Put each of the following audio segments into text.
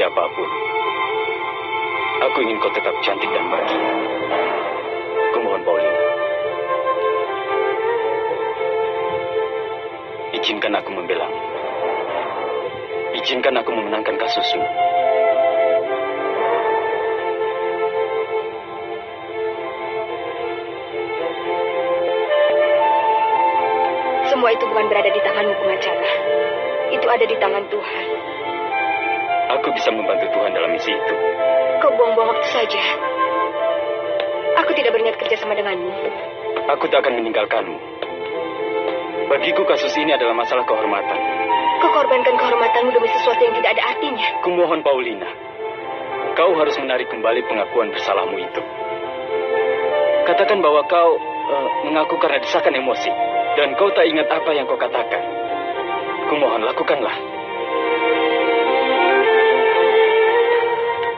apapun, aku ingin kau tetap cantik dan bahagia. Kumohon Paulina, izinkan aku membelamu. Izinkan aku memenangkan kasusmu. Semua itu bukan berada di tanganmu, pengacara. Itu ada di tangan Tuhan. Aku bisa membantu Tuhan dalam misi itu. Kau buang-buang waktu saja. Aku tidak berniat kerja sama denganmu. Aku tak akan meninggalkanmu. Bagiku kasus ini adalah masalah kehormatan. Kau korbankan kehormatanmu demi sesuatu yang tidak ada artinya. Kumohon Paulina, kau harus menarik kembali pengakuan bersalahmu itu. Katakan bahwa kau mengaku karena desakan emosi. Dan kau tak ingat apa yang kau katakan. Kumohon, lakukanlah.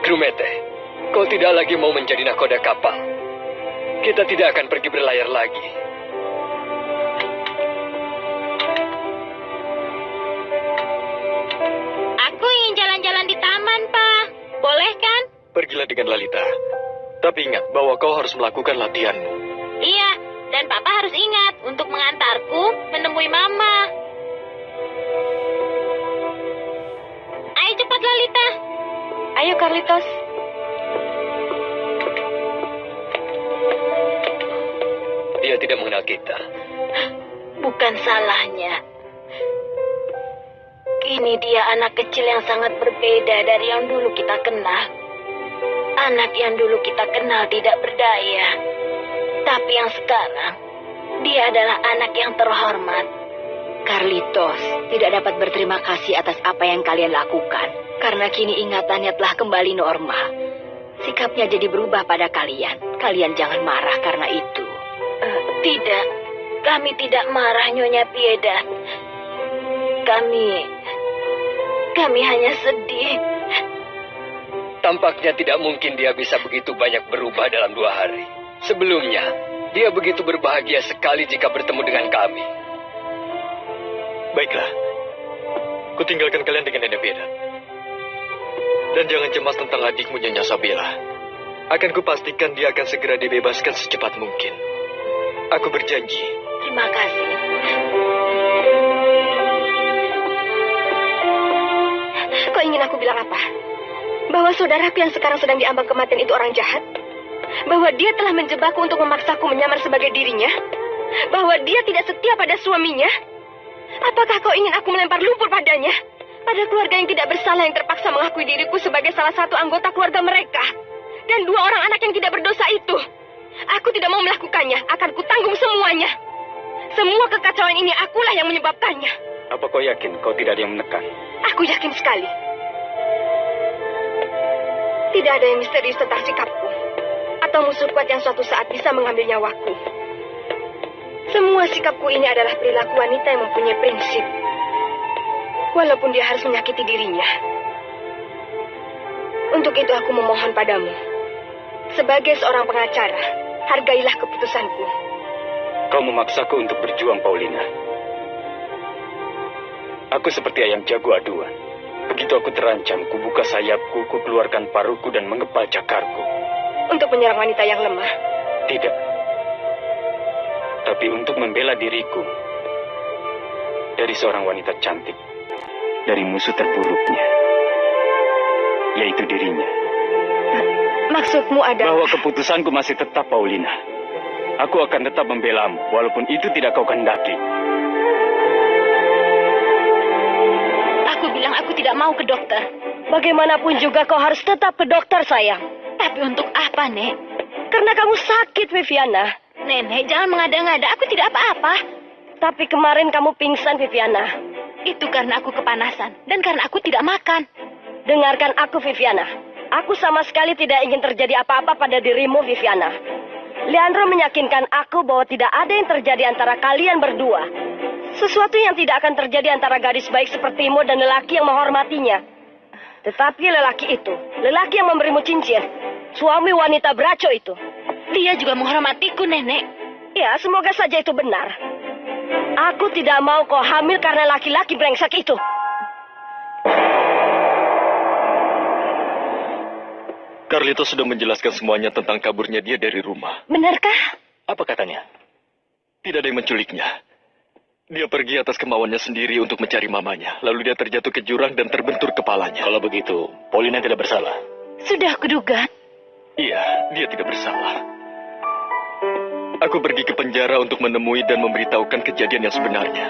Grumete, kau tidak lagi mau menjadi nakoda kapal. Kita tidak akan pergi berlayar lagi. Aku ingin jalan-jalan di taman, Pak. Boleh kan? Pergilah dengan Lalita. Tapi ingat bahwa kau harus melakukan latihanmu. Iya, dan Papa harus ingat untuk mengantarku menemui Mama. Ayo cepat, Lalita. Ayo, Carlitos. Dia tidak mengenal kita. Bukan salahnya. Kini dia anak kecil yang sangat berbeda dari yang dulu kita kenal. Anak yang dulu kita kenal tidak berdaya. Tapi yang sekarang, dia adalah anak yang terhormat. Carlitos tidak dapat berterima kasih atas apa yang kalian lakukan. Karena kini ingatannya telah kembali normal. Sikapnya jadi berubah pada kalian. Kalian jangan marah karena itu. Tidak, kami tidak marah, Nyonya Piedad. Kami hanya sedih. Tampaknya tidak mungkin dia bisa begitu banyak berubah dalam 2 hari. Sebelumnya, dia begitu berbahagia sekali jika bertemu dengan kami. Baiklah, kutinggalkan kalian dengan Nenek Piedad. Dan jangan cemas tentang adikmu, Nyonya Sabila. Akan kupastikan dia akan segera dibebaskan secepat mungkin. Aku berjanji. Terima kasih. Kau ingin aku bilang apa? Bahwa saudaraku yang sekarang sedang diambang kematian itu orang jahat? Bahwa dia telah menjebakku untuk memaksaku menyamar sebagai dirinya? Bahwa dia tidak setia pada suaminya? Apakah kau ingin aku melempar lumpur padanya? Pada keluarga yang tidak bersalah yang terpaksa mengakui diriku sebagai salah satu anggota keluarga mereka. Dan 2 orang anak yang tidak berdosa itu. Aku tidak mau melakukannya. Akan kutanggung semuanya. Semua kekacauan ini akulah yang menyebabkannya. Apa kau yakin kau tidak ada yang menekan? Aku yakin sekali. Tidak ada yang misterius tentang sikapku. Atau musuh kuat yang suatu saat bisa mengambil nyawaku. Semua sikapku ini adalah perilaku wanita yang mempunyai prinsip. Walaupun dia harus menyakiti dirinya. Untuk itu aku memohon padamu. Sebagai seorang pengacara, hargailah keputusanku. Kau memaksaku untuk berjuang, Paulina. Aku seperti ayam jago aduan. Begitu aku terancam, kubuka sayapku, kukeluarkan paruhku dan mengepal cakarku. Untuk menyerang wanita yang lemah? Tidak. Tapi untuk membela diriku dari seorang wanita cantik, dari musuh terburuknya, yaitu dirinya. Maksudmu adalah... Bahwa keputusanku masih tetap, Paulina. Aku akan tetap membelamu, walaupun itu tidak kau kehendaki. Aku bilang aku tidak mau ke dokter. Bagaimanapun juga kau harus tetap ke dokter, sayang. Tapi untuk apa, Nek? Karena kamu sakit, Viviana. Nenek, jangan mengada-ngada. Aku tidak apa-apa. Tapi kemarin kamu pingsan, Viviana. Itu karena aku kepanasan. Dan karena aku tidak makan. Dengarkan aku, Viviana. Aku sama sekali tidak ingin terjadi apa-apa pada dirimu, Viviana. Leandro meyakinkan aku bahwa tidak ada yang terjadi antara kalian berdua. Sesuatu yang tidak akan terjadi antara gadis baik sepertimu dan lelaki yang menghormatinya. Tetapi lelaki itu, lelaki yang memberimu cincin, suami wanita beraco itu. Dia juga menghormatiku, Nenek. Ya, semoga saja itu benar. Aku tidak mau kau hamil karena laki-laki brengsek itu. Carlito sudah menjelaskan semuanya tentang kaburnya dia dari rumah. Benarkah? Apa katanya? Tidak ada yang menculiknya. Dia pergi atas kemauannya sendiri untuk mencari mamanya. Lalu dia terjatuh ke jurang dan terbentur kepalanya. Kalau begitu, Paulina tidak bersalah. Sudah kuduga. Iya, dia tidak bersalah. Aku pergi ke penjara untuk menemui dan memberitahukan kejadian yang sebenarnya.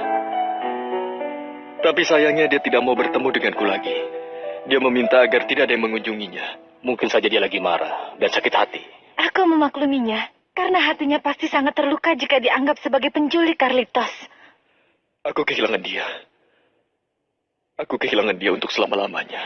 Tapi sayangnya dia tidak mau bertemu denganku lagi. Dia meminta agar tidak ada yang mengunjunginya. Mungkin saja dia lagi marah dan sakit hati. Aku memakluminya, karena hatinya pasti sangat terluka jika dianggap sebagai penculik Carlitos. Aku kehilangan dia. Aku kehilangan dia untuk selama-lamanya.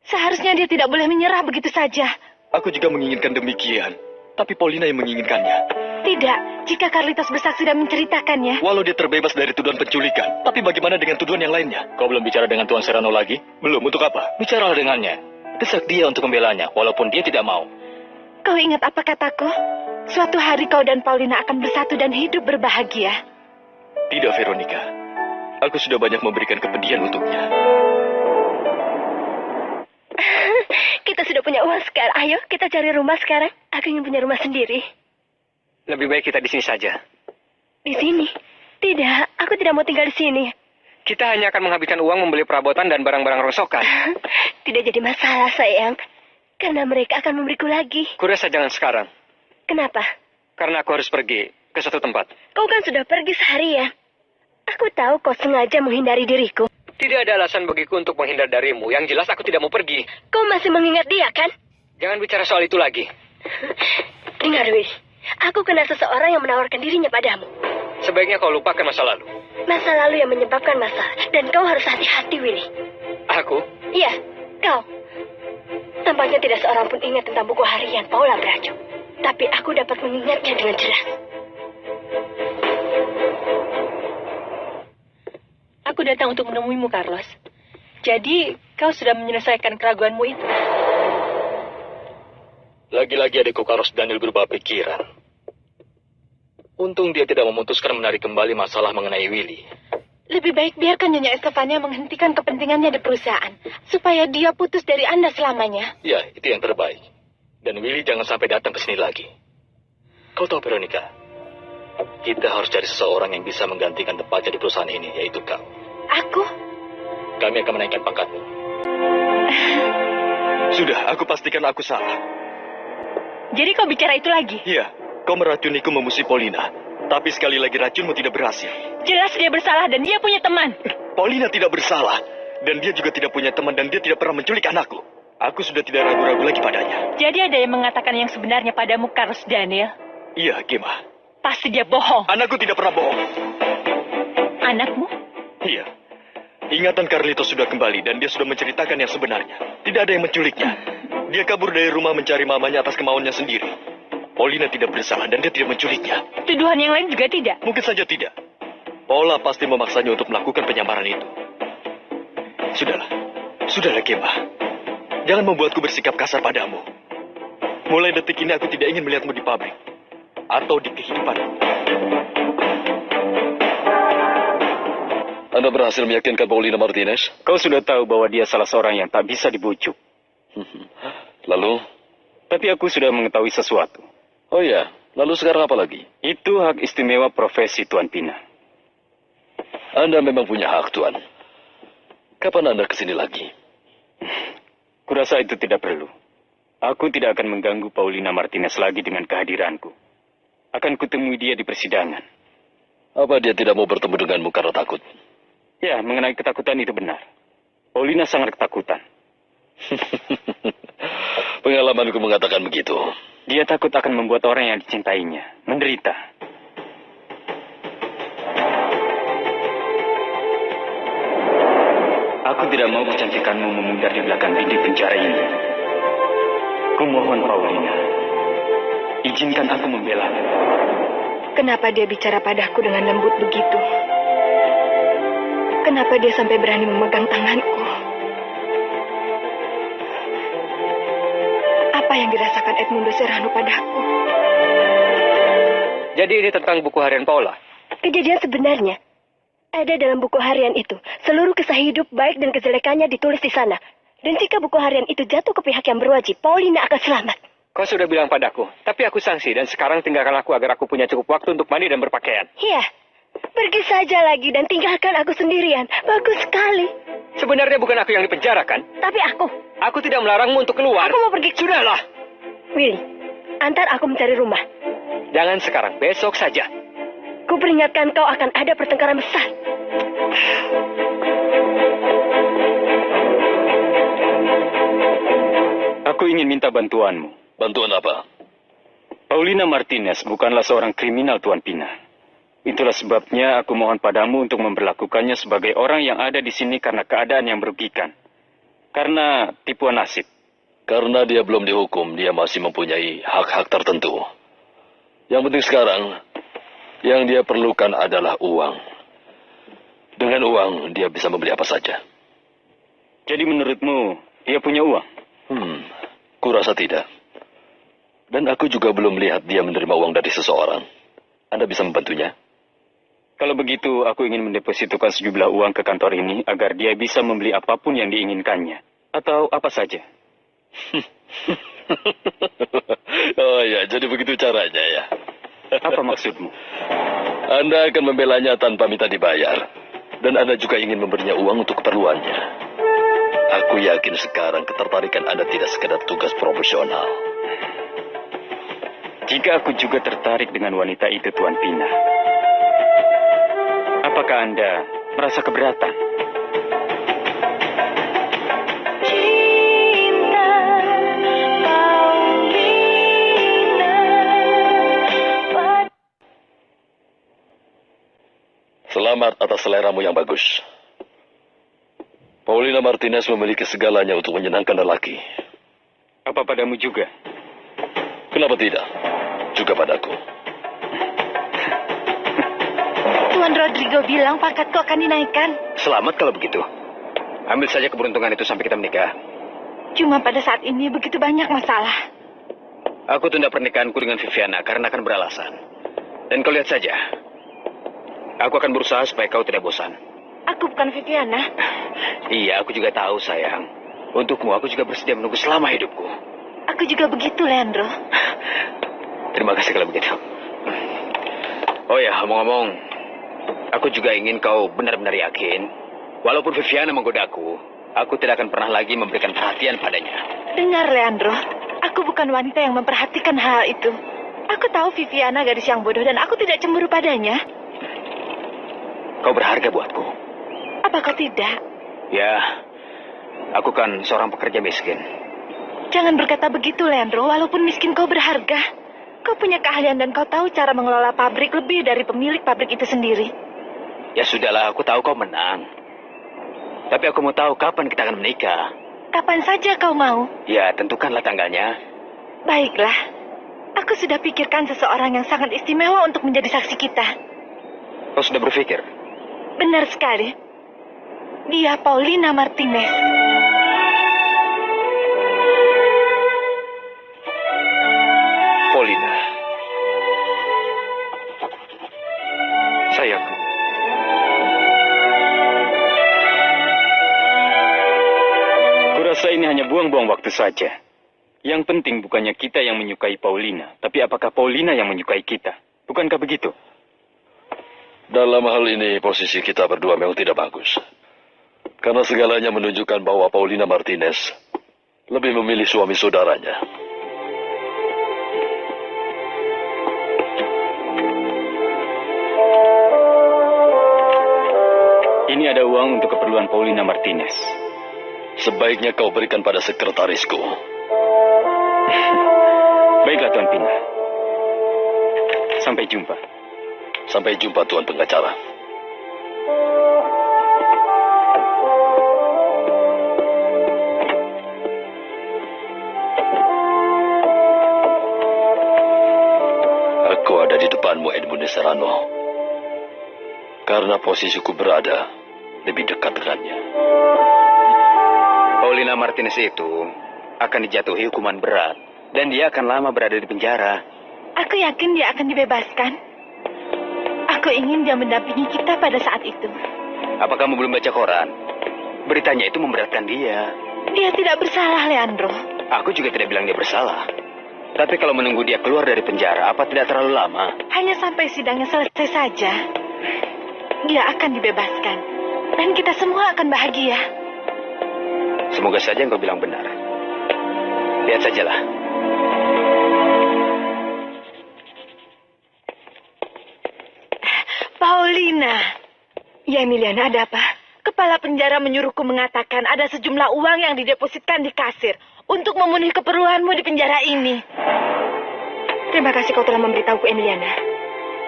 Seharusnya dia tidak boleh menyerah begitu saja. Aku juga menginginkan demikian. Tapi Paulina yang menginginkannya. Tidak, jika Carlitos bersaksi dan menceritakannya. Walau dia terbebas dari tuduhan penculikan. Tapi bagaimana dengan tuduhan yang lainnya? Kau belum bicara dengan Tuan Serrano lagi? Belum, untuk apa? Bicaralah dengannya. Desak dia untuk membelanya, walaupun dia tidak mau. Kau ingat apa kataku? Suatu hari kau dan Paulina akan bersatu dan hidup berbahagia. Tidak, Veronica. Aku sudah banyak memberikan kepedihan untuknya. Kita sudah punya uang sekarang. Ayo, kita cari rumah sekarang. Aku ingin punya rumah sendiri. Lebih baik kita di sini saja. Di sini? Tidak, aku tidak mau tinggal di sini. Kita hanya akan menghabiskan uang membeli perabotan dan barang-barang rongsokan. Tidak jadi masalah, sayang. Karena mereka akan memberiku lagi. Kurasa jangan sekarang. Kenapa? Karena aku harus pergi ke suatu tempat. Kau kan sudah pergi seharian. Aku tahu kau sengaja menghindari diriku. Tidak ada alasan bagiku untuk menghindar darimu. Yang jelas aku tidak mau pergi. Kau masih mengingat dia, kan? Jangan bicara soal itu lagi. Dengar, Willy. Aku kenal seseorang yang menawarkan dirinya padamu. Sebaiknya kau lupakan masa lalu. Masa lalu yang menyebabkan masalah. Dan kau harus hati-hati, Willy. Aku? Iya, kau. Tampaknya tidak seorang pun ingat tentang buku harian Paula Bracho. Tapi aku dapat mengingatnya dengan jelas. Aku datang untuk menemuimu, Carlos. Jadi, kau sudah menyelesaikan keraguanmu itu. Lagi-lagi adikku Carlos Daniel berubah pikiran. Untung dia tidak memutuskan menarik kembali masalah mengenai Willy. Lebih baik biarkan Nyonya Estefania menghentikan kepentingannya di perusahaan. Supaya dia putus dari Anda selamanya. Ya, itu yang terbaik. Dan Willy jangan sampai datang ke sini lagi. Kau tahu, Veronica, kita harus cari seseorang yang bisa menggantikan tempatnya di perusahaan ini, yaitu kau. Aku? Kami akan menaikkan pangkatmu. Sudah, aku pastikan aku salah. Jadi kau bicara itu lagi? Iya, kau meracuniku memusuhi Paulina. Tapi sekali lagi racunmu tidak berhasil. Jelas dia bersalah dan dia punya teman. Paulina tidak bersalah. Dan dia juga tidak punya teman dan dia tidak pernah menculik anakku. Aku sudah tidak ragu-ragu lagi padanya. Jadi ada yang mengatakan yang sebenarnya padamu, Carlos Daniel? Iya, Gemma. Pasti dia bohong. Anakku tidak pernah bohong. Anakmu? Iya. Ingatan Carlito sudah kembali dan dia sudah menceritakan yang sebenarnya. Tidak ada yang menculiknya. Dia kabur dari rumah mencari mamanya atas kemauannya sendiri. Paulina tidak bersalah dan dia tidak menculiknya. Tuduhan yang lain juga tidak? Mungkin saja tidak. Paula pasti memaksanya untuk melakukan penyamaran itu. Sudahlah, Gemma. Jangan membuatku bersikap kasar padamu. Mulai detik ini aku tidak ingin melihatmu di pabrik. Atau di kehidupanmu. Anda berhasil meyakinkan Paulina Martinez? Kau sudah tahu bahwa dia salah seorang yang tak bisa dibujuk. Lalu? Tapi aku sudah mengetahui sesuatu. Oh iya, lalu sekarang apa lagi? Itu hak istimewa profesi Tuan Pina. Anda memang punya hak, Tuan. Kapan Anda kesini lagi? Kurasa itu tidak perlu. Aku tidak akan mengganggu Paulina Martinez lagi dengan kehadiranku. Akan kutemui dia di persidangan. Apa dia tidak mau bertemu denganmu karena takut? Ya, mengenai ketakutan itu benar. Paulina sangat ketakutan. Pengalamanku mengatakan begitu. Dia takut akan membuat orang yang dicintainya menderita. Aku tidak mau kecantikanmu memudar di belakang dinding penjara ini. Kumohon, Paulina. Izinkan aku membela. Kenapa dia bicara padaku dengan lembut begitu? Kenapa dia sampai berani memegang tanganku? Apa yang dirasakan Edmundo Serrano padaku? Jadi ini tentang buku harian Paula? Kejadian sebenarnya ada dalam buku harian itu. Seluruh kisah hidup baik dan kejelekannya ditulis di sana. Dan jika buku harian itu jatuh ke pihak yang berwajib, Paulina akan selamat. Kau sudah bilang padaku, tapi aku sanksi dan sekarang tinggalkan aku agar aku punya cukup waktu untuk mandi dan berpakaian. Iya, pergi saja lagi dan tinggalkan aku sendirian. Bagus sekali. Sebenarnya bukan aku yang dipenjarakan. Tapi aku. Aku tidak melarangmu untuk keluar. Aku mau pergi. Sudahlah. Willy, antar aku mencari rumah. Jangan sekarang, besok saja. Ku peringatkan kau akan ada pertengkaran besar. Aku ingin minta bantuanmu. Bantuan apa? Paulina Martinez bukanlah seorang kriminal, Tuan Pina. Itulah sebabnya aku mohon padamu untuk memperlakukannya sebagai orang yang ada di sini karena keadaan yang merugikan. Karena tipuan nasib. Karena dia belum dihukum, dia masih mempunyai hak-hak tertentu. Yang penting sekarang, yang dia perlukan adalah uang. Dengan uang, dia bisa membeli apa saja. Jadi menurutmu, dia punya uang? Kurasa tidak. Dan aku juga belum lihat dia menerima uang dari seseorang. Anda bisa membantunya? Kalau begitu, aku ingin mendepositokan sejumlah uang ke kantor ini agar dia bisa membeli apapun yang diinginkannya. Atau apa saja. Oh ya, jadi begitu caranya ya. Apa maksudmu? Anda akan membelanya tanpa minta dibayar. Dan Anda juga ingin memberinya uang untuk keperluannya. Aku yakin sekarang ketertarikan Anda tidak sekedar tugas profesional. Jika aku juga tertarik dengan wanita itu, Tuan Pina, apakah Anda merasa keberatan? Selamat atas seleramu yang bagus. Paulina Martinez memiliki segalanya untuk menyenangkan lelaki. Apa padamu juga? Kenapa tidak? Juga padaku. Tuan Rodrigo bilang pangkatku akan dinaikkan. Selamat kalau begitu. Ambil saja keberuntungan itu sampai kita menikah. Cuma pada saat ini begitu banyak masalah. Aku tunda pernikahanku dengan Viviana karena akan beralasan. Dan kau lihat saja. Aku akan berusaha supaya kau tidak bosan. Aku bukan Viviana. Iya, aku juga tahu, sayang. Untukmu, aku juga bersedia menunggu selama hidupku. Aku juga begitu, Leandro. Terima kasih kalau begitu. Oh ya, ngomong-ngomong, aku juga ingin kau benar-benar yakin, walaupun Viviana menggodaku, aku tidak akan pernah lagi memberikan perhatian padanya. Dengar, Leandro, aku bukan wanita yang memperhatikan hal itu. Aku tahu Viviana gadis yang bodoh dan aku tidak cemburu padanya. Kau berharga buatku. Apa kau tidak? Ya, aku kan seorang pekerja miskin. Jangan berkata begitu, Leandro. Walaupun miskin, kau berharga. Kau punya keahlian dan kau tahu cara mengelola pabrik lebih dari pemilik pabrik itu sendiri. Ya sudahlah, aku tahu kau menang. Tapi aku mau tahu kapan kita akan menikah. Kapan saja kau mau. Ya, tentukanlah tanggalnya. Baiklah. Aku sudah pikirkan seseorang yang sangat istimewa untuk menjadi saksi kita. Kau sudah berpikir? Benar sekali. Dia Paulina Martinez. Paulina. Sayangku. Kurasa ini hanya buang-buang waktu saja. Yang penting bukannya kita yang menyukai Paulina, tapi apakah Paulina yang menyukai kita? Bukankah begitu? Dalam hal ini, posisi kita berdua memang tidak bagus. Karena segalanya menunjukkan bahwa Paulina Martinez lebih memilih suami saudaranya. Ini ada uang untuk keperluan Paulina Martinez. Sebaiknya kau berikan pada sekretarisku. Baiklah, Tuan Pina. Sampai jumpa. Sampai jumpa, Tuan Pengacara. Aku ada di depanmu, Edmundo Serrano. Karena posisiku berada lebih dekat dengannya. Paulina Martinez itu akan dijatuhi hukuman berat. Dan dia akan lama berada di penjara. Aku yakin dia akan dibebaskan. Aku ingin dia mendampingi kita pada saat itu. Apa kamu belum baca koran? Beritanya itu memberatkan dia. Dia tidak bersalah, Leandro. Aku juga tidak bilang dia bersalah. Tapi kalau menunggu dia keluar dari penjara, apa tidak terlalu lama? Hanya sampai sidangnya selesai saja. Dia akan dibebaskan. Dan kita semua akan bahagia. Semoga saja engkau bilang benar. Lihat sajalah. Paulina. Ya, Emiliana, ada apa? Kepala penjara menyuruhku mengatakan ada sejumlah uang yang didepositkan di kasir untuk memenuhi keperluanmu di penjara ini. Terima kasih kau telah memberitahuku, Emiliana.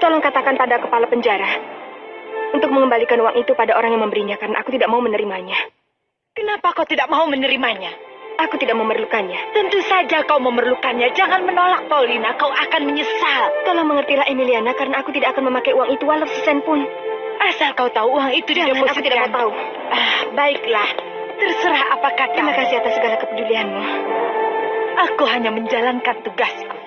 Tolong katakan pada kepala penjara untuk mengembalikan uang itu pada orang yang memberinya karena aku tidak mau menerimanya. Kenapa kau tidak mau menerimanya? Aku tidak memerlukannya. Tentu saja kau memerlukannya. Jangan menolak, Paulina. Kau akan menyesal. Tolong mengertilah, Emiliana, karena aku tidak akan memakai uang itu walau sesen pun. Asal kau tahu uang itu didepositkan. Aku tidak mau tahu. Baiklah. Terserah apa katamu. Terima kasih atas segala kepedulianmu. Aku hanya menjalankan tugasku.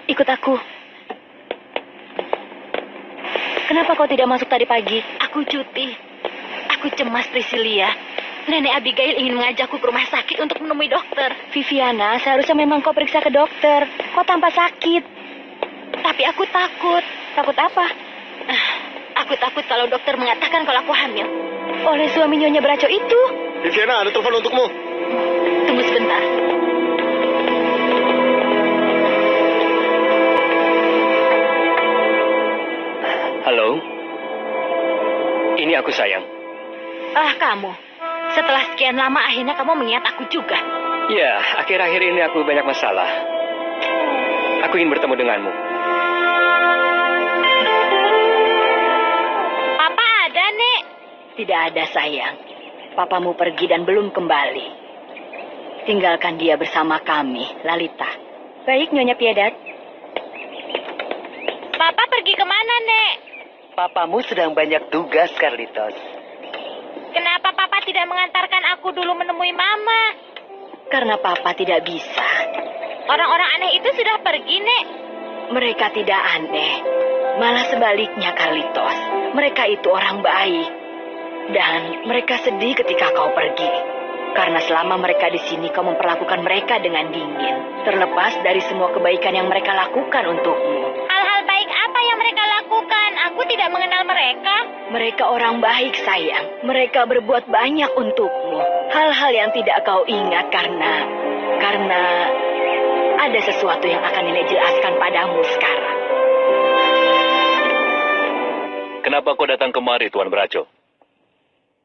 Ikut aku. Kenapa kau tidak masuk tadi pagi? Aku cuti. Aku cemas, Priscilia. Nenek Abigail ingin mengajakku ke rumah sakit untuk menemui dokter. Viviana, seharusnya memang kau periksa ke dokter. Kau tampak sakit. Tapi aku takut. Takut apa? Aku takut kalau dokter mengatakan kalau aku hamil. Oleh suami Nyonya Braco itu. Viviana, ada telepon untukmu. Tunggu sebentar. Halo? Ini aku, sayang. Kamu. Setelah sekian lama akhirnya kamu mengingat aku juga. Ya, akhir-akhir ini aku banyak masalah. Aku ingin bertemu denganmu. Papa ada, Nek? Tidak ada, sayang. Papamu pergi dan belum kembali. Tinggalkan dia bersama kami, Lalita. Baik, Nyonya Piedad. Papa pergi kemana, Nek? Papamu sedang banyak tugas, Carlitos. Kenapa Papa tidak mengantarkan aku dulu menemui Mama? Karena Papa tidak bisa. Orang-orang aneh itu sudah pergi, Nek. Mereka tidak aneh. Malah sebaliknya, Carlitos. Mereka itu orang baik. Dan mereka sedih ketika kau pergi. Karena selama mereka di sini, kau memperlakukan mereka dengan dingin. Terlepas dari semua kebaikan yang mereka lakukan untukmu. Hal-hal baik apa yang mereka lakukan? Aku tidak mengenal mereka. Mereka orang baik, sayang. Mereka berbuat banyak untukmu. Hal-hal yang tidak kau ingat karena ada sesuatu yang akan Nenek jelaskan padamu sekarang. Kenapa kau datang kemari, Tuan Braco?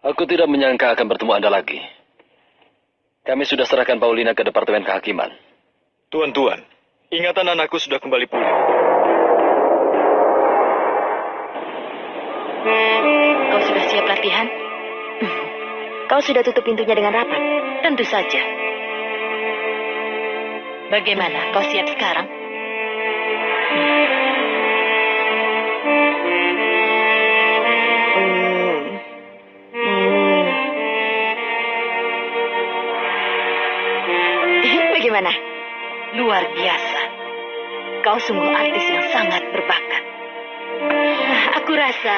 Aku tidak menyangka akan bertemu Anda lagi. Kami sudah serahkan Paulina ke Departemen Kehakiman. Tuan, ingatan anakku sudah kembali pulih. Kau sudah siap latihan? Kau sudah tutup pintunya dengan rapat? Tentu saja. Bagaimana? Kau siap sekarang? Bagaimana? Luar biasa. Kau sungguh artis yang sangat berbakat. Aku rasa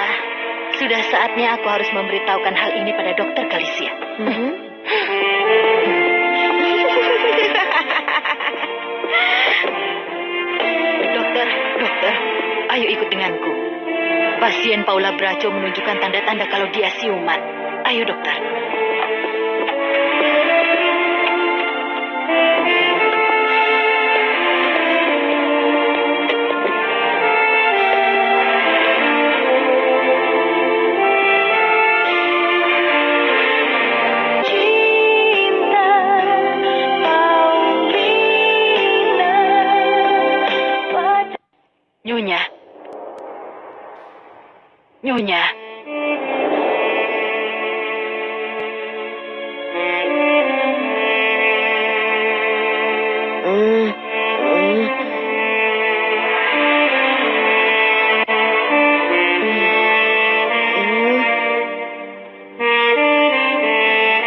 sudah saatnya aku harus memberitahukan hal ini pada Dokter Galicia. Dokter, ayo ikut denganku. Pasien Paula Braco menunjukkan tanda-tanda kalau dia siuman. Ayo, dokter. Nyonya.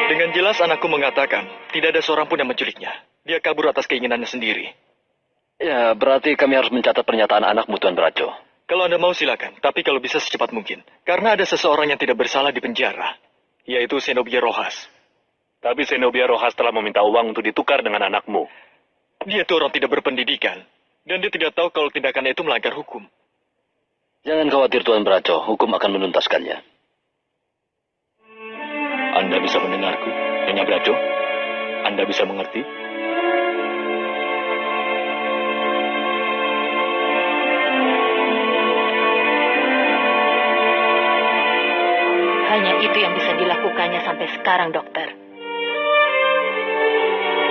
Dengan jelas anakku mengatakan tidak ada seorang pun yang menculiknya. Dia kabur atas keinginannya sendiri. Ya, berarti kami harus mencatat pernyataan anakmu, Tuan Braco. Kalau Anda mau silakan, tapi kalau bisa secepat mungkin. Karena ada seseorang yang tidak bersalah di penjara, yaitu Zenobia Rojas. Tapi Zenobia Rojas telah meminta uang untuk ditukar dengan anakmu. Dia itu orang tidak berpendidikan, dan dia tidak tahu kalau tindakannya itu melanggar hukum. Jangan khawatir Tuan Braco, hukum akan menuntaskannya. Anda bisa mendengarku, Nyonya Braco? Anda bisa mengerti? Hanya itu yang bisa dilakukannya sampai sekarang, dokter.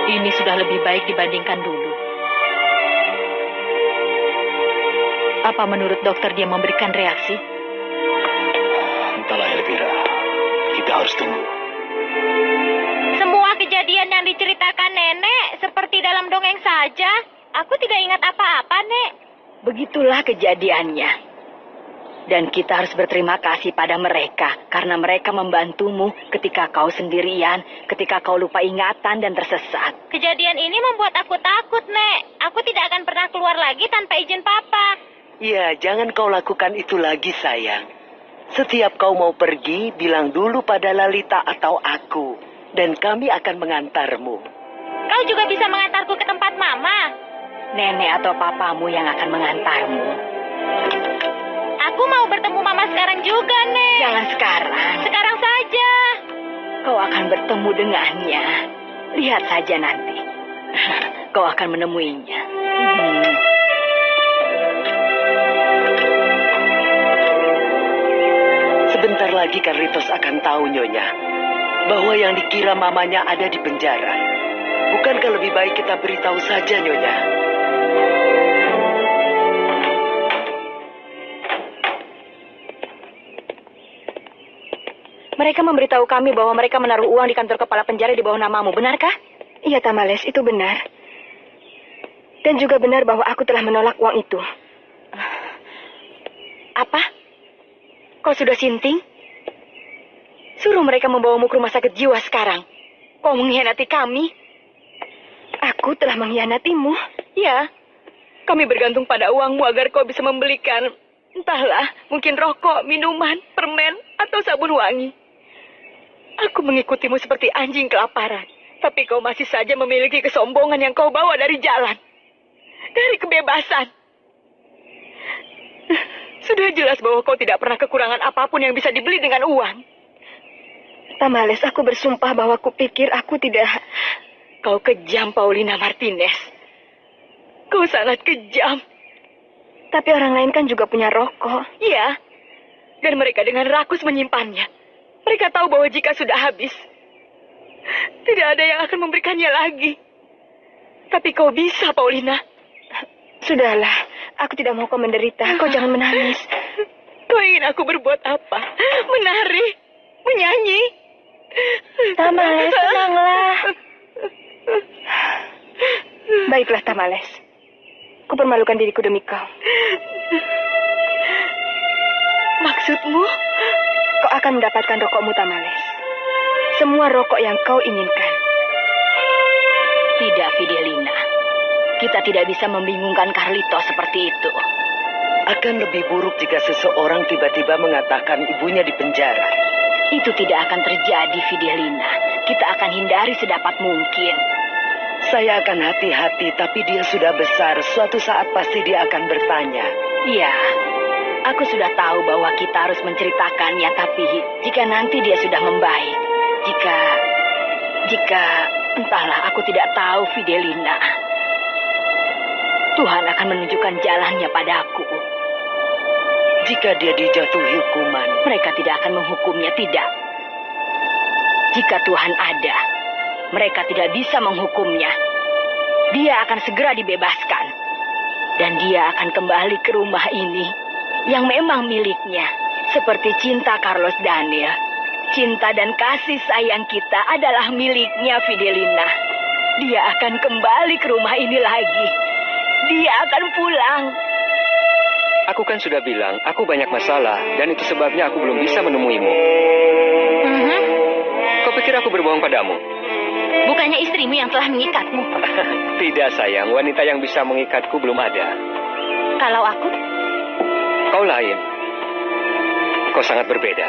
Ini sudah lebih baik dibandingkan dulu. Apa menurut dokter dia memberikan reaksi? Entahlah, Elvira. Kita harus tunggu. Semua kejadian yang diceritakan nenek seperti dalam dongeng saja. Aku tidak ingat apa-apa, Nek. Begitulah kejadiannya. Dan kita harus berterima kasih pada mereka, karena mereka membantumu ketika kau sendirian, ketika kau lupa ingatan dan tersesat. Kejadian ini membuat aku takut, Nek. Aku tidak akan pernah keluar lagi tanpa izin Papa. Ya, jangan kau lakukan itu lagi, sayang. Setiap kau mau pergi, bilang dulu pada Lalita atau aku, dan kami akan mengantarmu. Kau juga bisa mengantarku ke tempat Mama. Nenek atau papamu yang akan mengantarmu. Aku mau bertemu Mama sekarang juga, Nek. Jangan sekarang. Sekarang saja. Kau akan bertemu dengannya. Lihat saja nanti. Kau akan menemuinya. Sebentar lagi Carlitos akan tahu, Nyonya, bahwa yang dikira mamanya ada di penjara. Bukankah lebih baik kita beritahu saja, Nyonya? Mereka memberitahu kami bahwa mereka menaruh uang di kantor kepala penjara di bawah namamu, benarkah? Iya, Tamales, itu benar. Dan juga benar bahwa aku telah menolak uang itu. Apa? Kau sudah sinting? Suruh mereka membawamu ke rumah sakit jiwa sekarang. Kau mengkhianati kami. Aku telah mengkhianatimu. Ya, kami bergantung pada uangmu agar kau bisa membelikan, entahlah, mungkin rokok, minuman, permen, atau sabun wangi. Aku mengikutimu seperti anjing kelaparan. Tapi kau masih saja memiliki kesombongan yang kau bawa dari jalan. Dari kebebasan. Sudah jelas bahwa kau tidak pernah kekurangan apapun yang bisa dibeli dengan uang. Tamales, aku bersumpah bahwa kupikir aku tidak... Kau kejam, Paulina Martinez. Kau sangat kejam. Tapi orang lain kan juga punya rokok. Iya. Dan mereka dengan rakus menyimpannya. Mereka tahu bahwa jika sudah habis, tidak ada yang akan memberikannya lagi. Tapi kau bisa, Paulina. Sudahlah, aku tidak mau kau menderita. Kau jangan menangis. Kau ingin aku berbuat apa? Menari? Menyanyi? Tamales, tenanglah. Baiklah, Tamales. Kupermalukan diriku demi kau. Maksudmu? Kau akan mendapatkan rokokmu, Tamales. Semua rokok yang kau inginkan. Tidak, Fidelina. Kita tidak bisa membingungkan Carlito seperti itu. Akan lebih buruk jika seseorang tiba-tiba mengatakan ibunya di penjara. Itu tidak akan terjadi, Fidelina. Kita akan hindari sedapat mungkin. Saya akan hati-hati, tapi dia sudah besar. Suatu saat pasti dia akan bertanya. Iya, aku sudah tahu bahwa kita harus menceritakannya, tapi jika nanti dia sudah membaik, jika entahlah, aku tidak tahu, Fidelina. Tuhan akan menunjukkan jalannya padaku. Jika dia dijatuhi hukuman, mereka tidak akan menghukumnya, tidak. Jika Tuhan ada, mereka tidak bisa menghukumnya. Dia akan segera dibebaskan. Dan dia akan kembali ke rumah ini yang memang miliknya. Seperti cinta Carlos Daniel. Cinta dan kasih sayang kita adalah miliknya, Fidelina. Dia akan kembali ke rumah ini lagi. Dia akan pulang. Aku kan sudah bilang, aku banyak masalah. Dan itu sebabnya aku belum bisa menemuimu. Kau pikir aku berbohong padamu? Bukannya istrimu yang telah mengikatmu? Tidak, sayang. Wanita yang bisa mengikatku belum ada. Kalau aku? Kau lain. Kau sangat berbeda.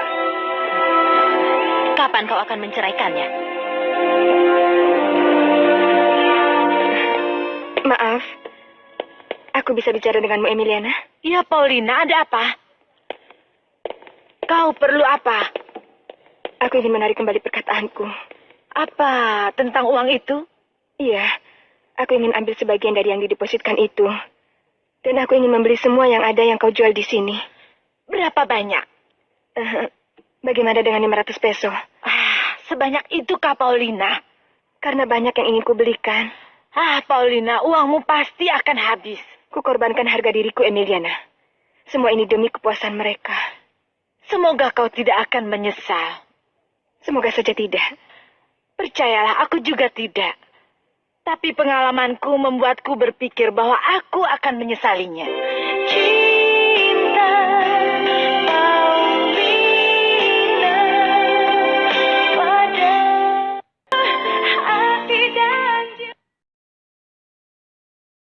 Kapan kau akan menceraikannya? Maaf. Aku bisa bicara denganmu, Emiliana? Ya, Paulina, ada apa? Kau perlu apa? Aku ingin menarik kembali perkataanku. Apa tentang uang itu? Iya, aku ingin ambil sebagian dari yang didepositkan itu. Dan aku ingin membeli semua yang ada yang kau jual di sini. Berapa banyak? Bagaimana dengan 500 peso? Sebanyak itu kah, Paulina? Karena banyak yang ingin kubelikan. Paulina, uangmu pasti akan habis. Kukorbankan harga diriku, Emiliana. Semua ini demi kepuasan mereka. Semoga kau tidak akan menyesal. Semoga saja tidak. Percayalah, aku juga tidak. Tapi pengalamanku membuatku berpikir bahwa aku akan menyesalinya.